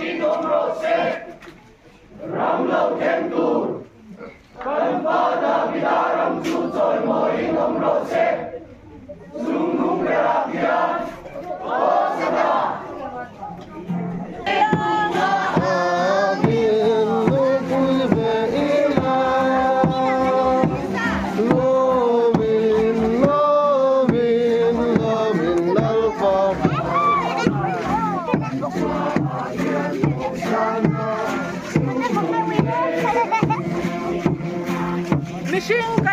chín ôm rộ xe rong lâu thêm tù cần phá đa bị đa rong chú rồi mồi ôm rộ xe dung nung bè lạc kia có sẽ đà Mission